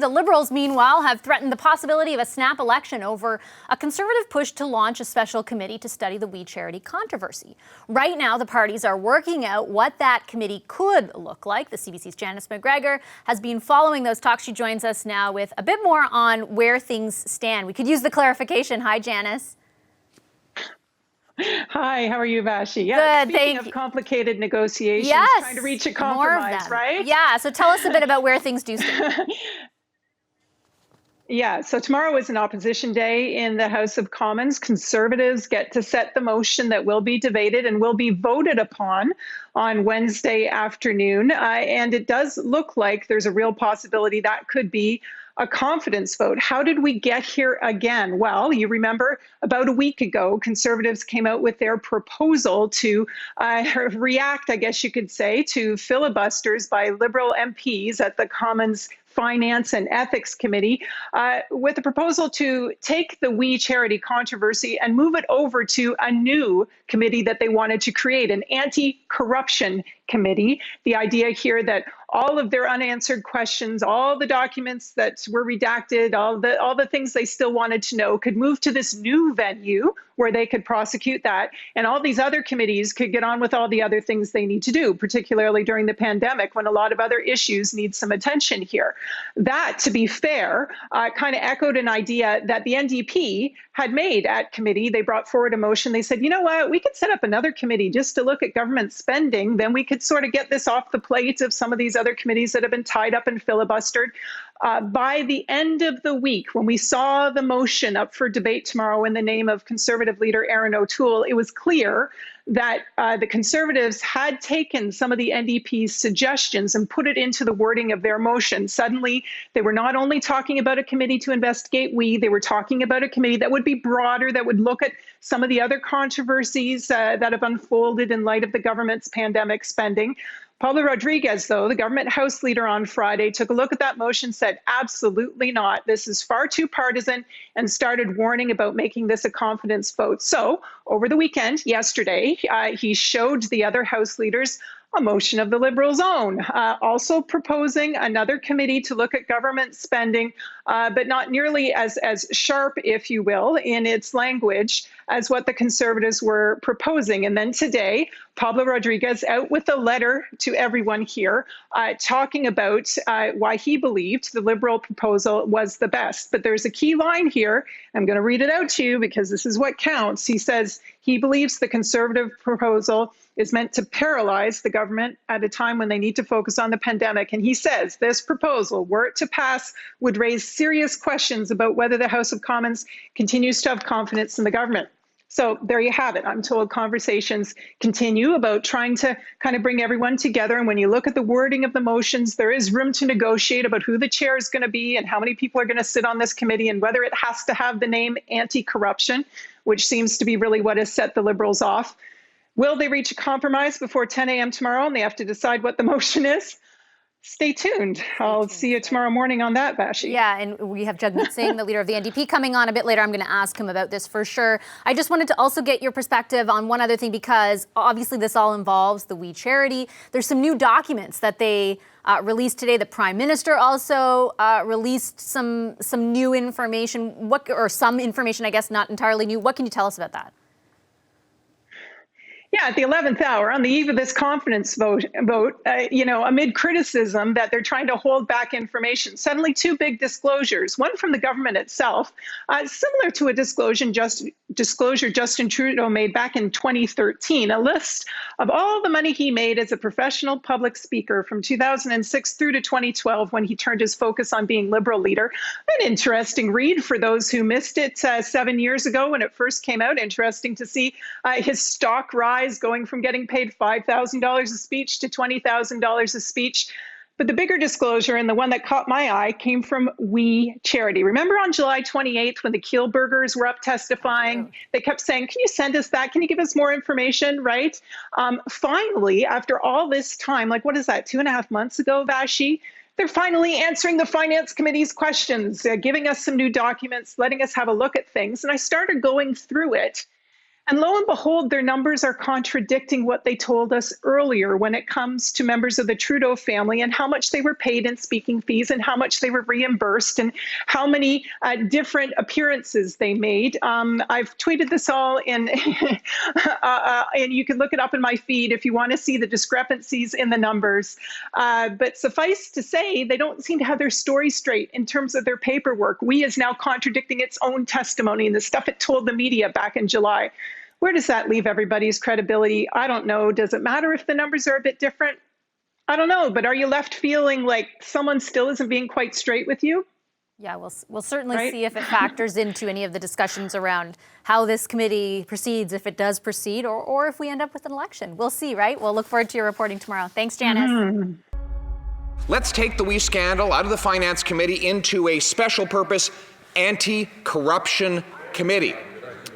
The Liberals, meanwhile, have threatened the possibility of a snap election over a Conservative push to launch a special committee to study the We Charity controversy. Right now, the parties are working out what that committee could look like. The CBC's Janice McGregor has been following those talks. She joins us now with a bit more on where things stand. We could use the clarification. Hi, Janice. Hi, how are you, Vashi? Yeah, good, speaking of complicated negotiations, yes, trying to reach a compromise, right? Yeah, so tell us a bit about where things do stand. Yeah, so tomorrow is an opposition day in the House of Commons. Conservatives get to set the motion that will be debated and will be voted upon on Wednesday afternoon. And it does look like there's a real possibility that could be a confidence vote. How did we get here again? Well, you remember about a week ago, Conservatives came out with their proposal to react, I guess you could say, to filibusters by Liberal MPs at the Commons Finance and Ethics Committee with a proposal to take the We Charity controversy and move it over to a new committee that they wanted to create, an anti-corruption committee. The idea here that all of their unanswered questions, all the documents that were redacted, all the things they still wanted to know could move to this new venue where they could prosecute that. And all these other committees could get on with all the other things they need to do, particularly during the pandemic when a lot of other issues need some attention here. That, to be fair, kind of echoed an idea that the NDP had made at committee. They brought forward a motion. They said, you know what, we could set up another committee just to look at government spending. Then we could sort of get this off the plate of some of these other committees that have been tied up and filibustered. By the end of the week, when we saw the motion up for debate tomorrow in the name of Conservative leader Erin O'Toole, it was clear that the Conservatives had taken some of the NDP's suggestions and put it into the wording of their motion. Suddenly, they were not only talking about a committee to investigate they were talking about a committee that would be broader, that would look at some of the other controversies that have unfolded in light of the government's pandemic spending. Pablo Rodriguez, though, the government House leader on Friday, took a look at that motion, said, absolutely not. This is far too partisan, and started warning about making this a confidence vote. So over the weekend, yesterday, he showed the other House leaders a motion of the Liberals' own, also proposing another committee to look at government spending, but not nearly as sharp, if you will, in its language as what the Conservatives were proposing. And then today, Pablo Rodriguez out with a letter to everyone here, talking about why he believed the Liberal proposal was the best. But there's a key line here. I'm going to read it out to you because this is what counts. He says he believes the Conservative proposal is meant to paralyze the government at a time when they need to focus on the pandemic. And he says this proposal, were it to pass, would raise serious questions about whether the House of Commons continues to have confidence in the government. So there you have it. I'm told conversations continue about trying to kind of bring everyone together. And when you look at the wording of the motions, there is room to negotiate about who the chair is going to be and how many people are going to sit on this committee and whether it has to have the name anti-corruption, which seems to be really what has set the Liberals off. Will they reach a compromise before 10 a.m. tomorrow and they have to decide what the motion is? Stay tuned. I'll see you tomorrow morning on that, Vashi. Yeah, and we have Jagmeet Singh, the leader of the NDP, coming on a bit later. I'm going to ask him about this for sure. I just wanted to also get your perspective on one other thing, because obviously this all involves the We Charity. There's some new documents that they released today. The Prime Minister also released some new information, or some information, I guess, not entirely new. What can you tell us about that? Yeah, at the 11th hour, on the eve of this confidence vote, amid criticism that they're trying to hold back information, suddenly two big disclosures, one from the government itself, similar to a disclosure Justin Trudeau made back in 2013, a list of all the money he made as a professional public speaker from 2006 through to 2012 when he turned his focus on being Liberal leader. An interesting read for those who missed it 7 years ago when it first came out. Interesting to see his stock rise, going from getting paid $5,000 a speech to $20,000 a speech. But the bigger disclosure, and the one that caught my eye, came from We Charity. Remember on July 28th when the Kielburgers were up testifying, they kept saying, can you send us that? Can you give us more information, right? Finally, after all this time, like what is that, 2.5 months ago, Vashi? They're finally answering the Finance Committee's questions, giving us some new documents, letting us have a look at things. And I started going through it. And lo and behold, their numbers are contradicting what they told us earlier when it comes to members of the Trudeau family and how much they were paid in speaking fees and how much they were reimbursed and how many different appearances they made. I've tweeted this all in, and you can look it up in my feed if you want to see the discrepancies in the numbers. But suffice to say, they don't seem to have their story straight in terms of their paperwork. We is now contradicting its own testimony and the stuff it told the media back in July. Where does that leave everybody's credibility? I don't know. Does it matter if the numbers are a bit different? I don't know. But are you left feeling like someone still isn't being quite straight with you? Yeah, we'll certainly see if it factors into any of the discussions around how this committee proceeds, if it does proceed, or if we end up with an election. We'll see, right? We'll look forward to your reporting tomorrow. Thanks, Janice. Let's take the WE scandal out of the Finance Committee into a special purpose anti-corruption committee,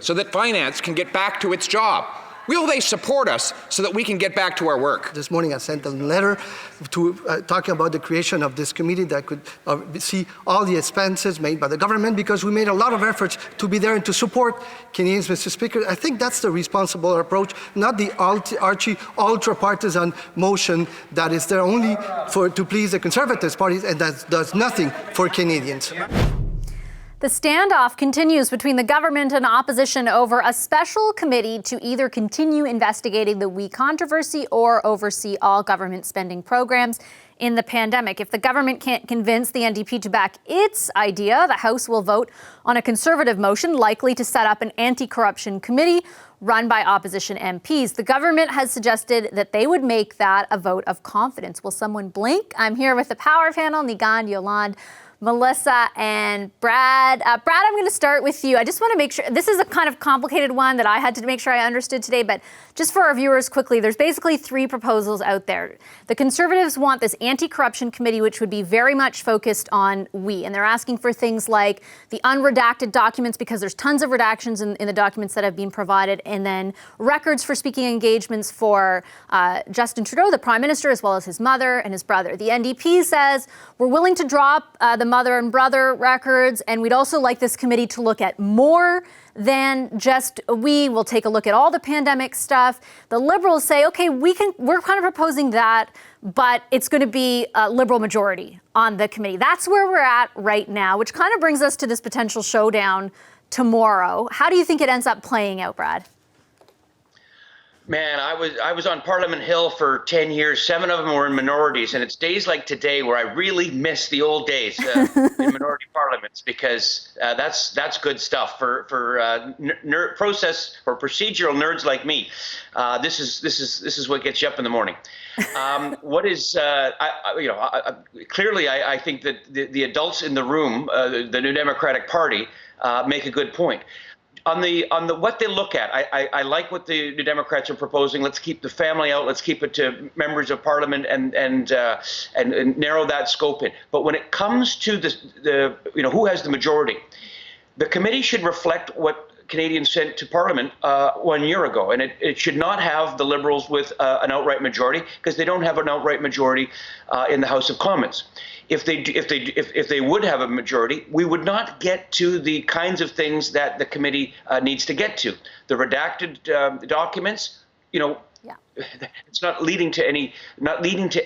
so that finance can get back to its job. Will they support us so that we can get back to our work? This morning I sent a letter talking about the creation of this committee that could see all the expenses made by the government, because we made a lot of efforts to be there and to support Canadians, Mr. Speaker. I think that's the responsible approach, not the archy, ultra-partisan motion that is there only to please the Conservative Party and that does nothing for Canadians. The standoff continues between the government and opposition over a special committee to either continue investigating the WE controversy or oversee all government spending programs in the pandemic. If the government can't convince the NDP to back its idea, the House will vote on a Conservative motion likely to set up an anti-corruption committee run by opposition MPs. The government has suggested that they would make that a vote of confidence. Will someone blink? I'm here with the power panel, Nigand, Yolande, Melissa, and Brad. Brad, I'm going to start with you. I just want to make sure, this is a kind of complicated one that I had to make sure I understood today, but just for our viewers quickly, there's basically three proposals out there. The Conservatives want this anti-corruption committee, which would be very much focused on WE, and they're asking for things like the unredacted documents, because there's tons of redactions in the documents that have been provided, and then records for speaking engagements for Justin Trudeau, the Prime Minister, as well as his mother and his brother. The NDP says, we're willing to drop the mother and brother records, and we'd also like this committee to look at more than just we'll take a look at all the pandemic stuff. The Liberals say, okay, we're kind of proposing that, but it's going to be a Liberal majority on the committee. That's where we're at right now, which kind of brings us to this potential showdown tomorrow. How do you think it ends up playing out, Brad? Man, I was on Parliament Hill for 10 years. 7 of them were in minorities, and it's days like today where I really miss the old days in minority parliaments, because that's good stuff for process or procedural nerds like me. This is what gets you up in the morning. Clearly I think that the adults in the room, the New Democratic Party, make a good point. On the what they look at, I like what the New Democrats are proposing. Let's keep the family out. Let's keep it to members of Parliament and narrow that scope in. But when it comes to the who has the majority, the committee should reflect what Canadians sent to Parliament 1 year ago, and it should not have the Liberals with an outright majority, because they don't have an outright majority in the House of Commons. If they would have a majority, we would not get to the kinds of things that the committee needs to get to. The redacted documents, it's not leading to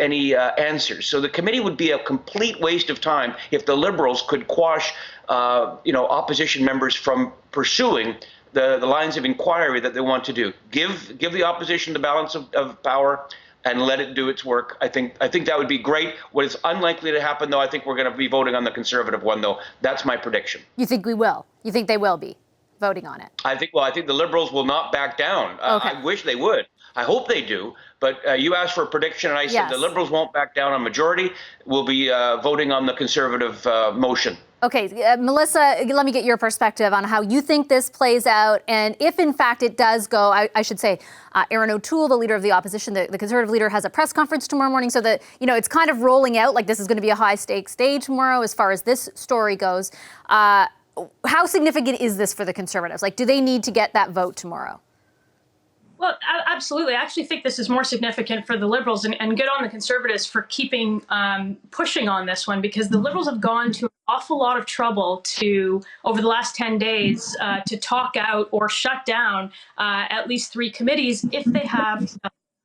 any answers. So the committee would be a complete waste of time if the Liberals could quash opposition members from pursuing the lines of inquiry that they want to do. Give the opposition the balance of power and let it do its work. I think that would be great. What is unlikely to happen, though, I think we're going to be voting on the Conservative one, though. That's my prediction. You think we will? You think they will be voting on it? I think the Liberals will not back down. Okay. I wish they would. I hope they do. But you asked for a prediction, and I said the Liberals won't back down on majority. We'll be voting on the Conservative motion. Okay, Melissa, let me get your perspective on how you think this plays out, and if in fact it does go, I should say, Erin O'Toole, the leader of the opposition, the Conservative leader, has a press conference tomorrow morning, so that it's kind of rolling out like this is going to be a high-stakes day tomorrow as far as this story goes. How significant is this for the Conservatives? Like, do they need to get that vote tomorrow? Well, absolutely. I actually think this is more significant for the Liberals, and good on the Conservatives for keeping pushing on this one, because the Liberals have gone to an awful lot of trouble to, over the last 10 days, to talk out or shut down at least 3 committees if they have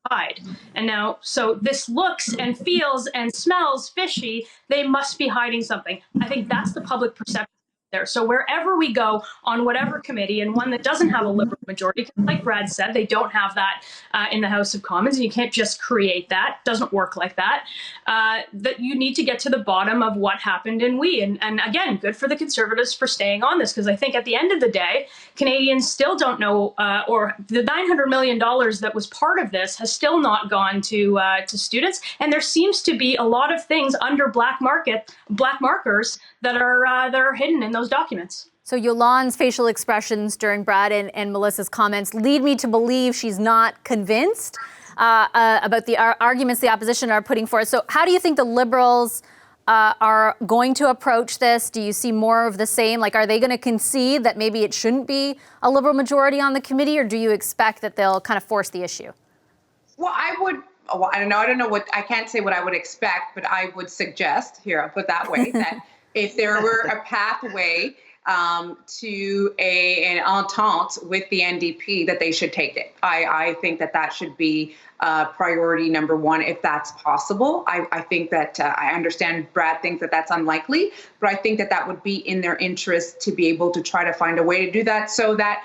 hide. And now, so this looks and feels and smells fishy. They must be hiding something. I think that's the public perception there. So wherever we go on whatever committee, and one that doesn't have a Liberal majority, like Brad said, they don't have that in the House of Commons, and you can't just create that. It doesn't work like that. That you need to get to the bottom of what happened in We. And again, good for the Conservatives for staying on this, because I think at the end of the day, Canadians still don't know, or the $900 million that was part of this has still not gone to students. And there seems to be a lot of things under black markers that are hidden in those documents. So Yolande's facial expressions during Brad and Melissa's comments lead me to believe she's not convinced about the arguments the opposition are putting forth. So how do you think the Liberals are going to approach this? Do you see more of the same? Like, are they going to concede that maybe it shouldn't be a Liberal majority on the committee, or do you expect that they'll kind of force the issue? Well, I don't know what, I can't say what I would expect, but I would suggest, here, I'll put it that way, that if there were a pathway to an entente with the NDP, that they should take it. I think that should be priority number one, if that's possible. I think that I understand Brad thinks that that's unlikely, but I think that would be in their interest to be able to try to find a way to do that, so that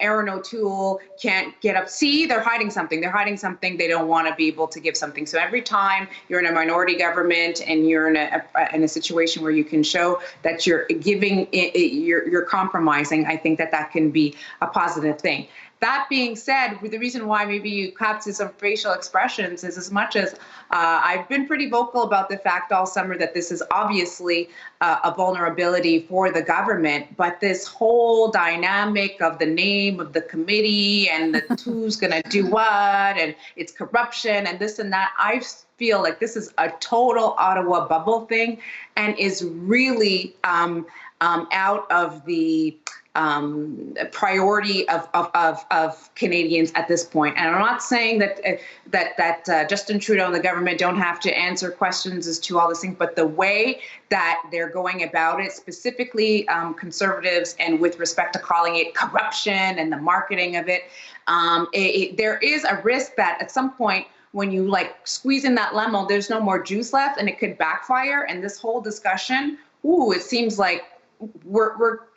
Aaron O'Toole can't get up. See, they're hiding something. They don't want to be able to give something. So every time you're in a minority government and you're in a situation where you can show that you're giving, you're compromising, I think that can be a positive thing. That being said, the reason why maybe you captured some facial expressions is, as much as I've been pretty vocal about the fact all summer that this is obviously a vulnerability for the government, but this whole dynamic of the name of the committee and who's going to do what, and it's corruption and this and that, I feel like this is a total Ottawa bubble thing and is really out of the priority of Canadians at this point. And I'm not saying that Justin Trudeau and the government don't have to answer questions as to all this thing, but the way that they're going about it, specifically Conservatives, and with respect to calling it corruption and the marketing of it, there is a risk that at some point, when you squeeze in that lemon, there's no more juice left, and it could backfire. And this whole discussion, it seems like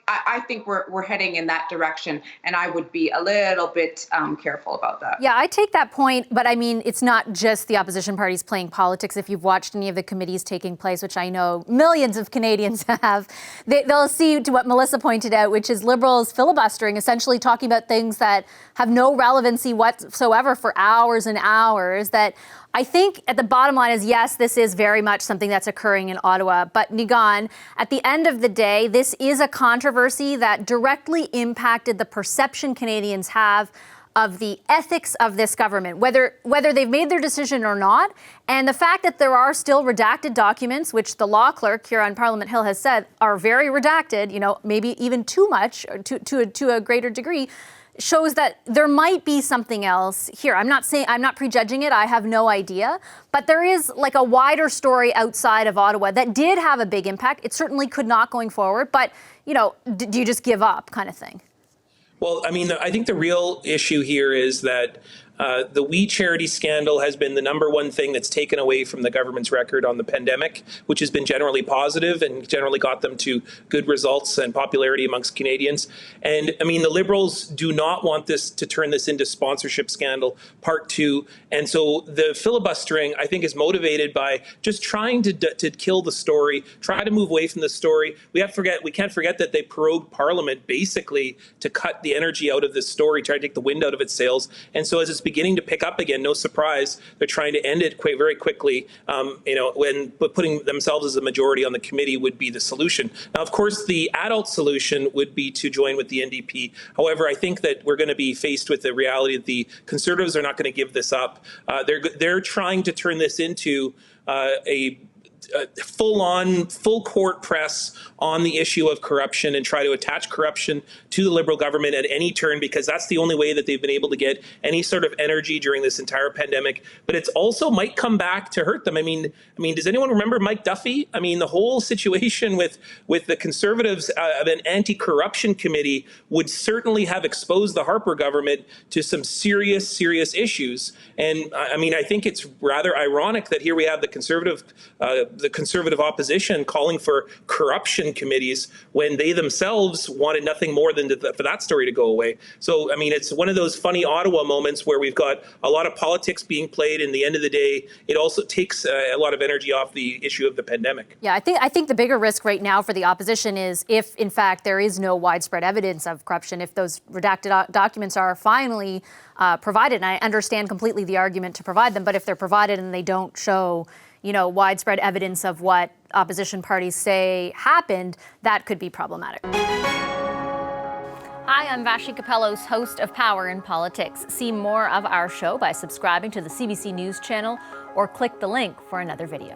I think we're heading in that direction, and I would be a little bit careful about that. Yeah, I take that point, but I mean, it's not just the opposition parties playing politics. If you've watched any of the committees taking place, which I know millions of Canadians have, they'll see to what Melissa pointed out, which is Liberals filibustering, essentially talking about things that have no relevancy whatsoever for hours and hours. That I think at the bottom line is, yes, this is very much something that's occurring in Ottawa. But Nigan, at the end of the day, this is a controversy that directly impacted the perception Canadians have of the ethics of this government, whether they've made their decision or not. And the fact that there are still redacted documents, which the law clerk here on Parliament Hill has said are very redacted, maybe even too much, or to a greater degree, shows that there might be something else here. I'm not prejudging it. I have no idea. But there is a wider story outside of Ottawa that did have a big impact. It certainly could not going forward. But, do you just give up kind of thing? Well, I mean, I think the real issue here is that the We Charity scandal has been the number one thing that's taken away from the government's record on the pandemic, which has been generally positive and generally got them to good results and popularity amongst Canadians. And I mean, the Liberals do not want this to turn this into sponsorship scandal part 2. And so the filibustering, I think, is motivated by just trying to kill the story, try to move away from the story. We can't forget that they prorogued Parliament basically to cut the energy out of this story, try to take the wind out of its sails. And so as it's beginning to pick up again, no surprise, they're trying to end it very quickly, when putting themselves as a majority on the committee would be the solution. Now, of course, the adult solution would be to join with the NDP. However, I think that we're going to be faced with the reality that the Conservatives are not going to give this up. They're trying to turn this into a full court press on the issue of corruption and try to attach corruption to the Liberal government at any turn, because that's the only way that they've been able to get any sort of energy during this entire pandemic. But it's also might come back to hurt them. I mean, does anyone remember Mike Duffy? I mean, the whole situation with the Conservatives of an anti-corruption committee would certainly have exposed the Harper government to some serious issues. And I mean, I think it's rather ironic that here we have the conservative opposition calling for corruption committees when they themselves wanted nothing more than for that story to go away. So, I mean, it's one of those funny Ottawa moments where we've got a lot of politics being played, and at the end of the day, it also takes a lot of energy off the issue of the pandemic. Yeah, I think the bigger risk right now for the opposition is if, in fact, there is no widespread evidence of corruption, if those redacted documents are finally provided. And I understand completely the argument to provide them, but if they're provided and they don't show, widespread evidence of what opposition parties say happened, that could be problematic. Hi, I'm Vashi Capellos, host of Power in Politics. See more of our show by subscribing to the CBC News channel or click the link for another video.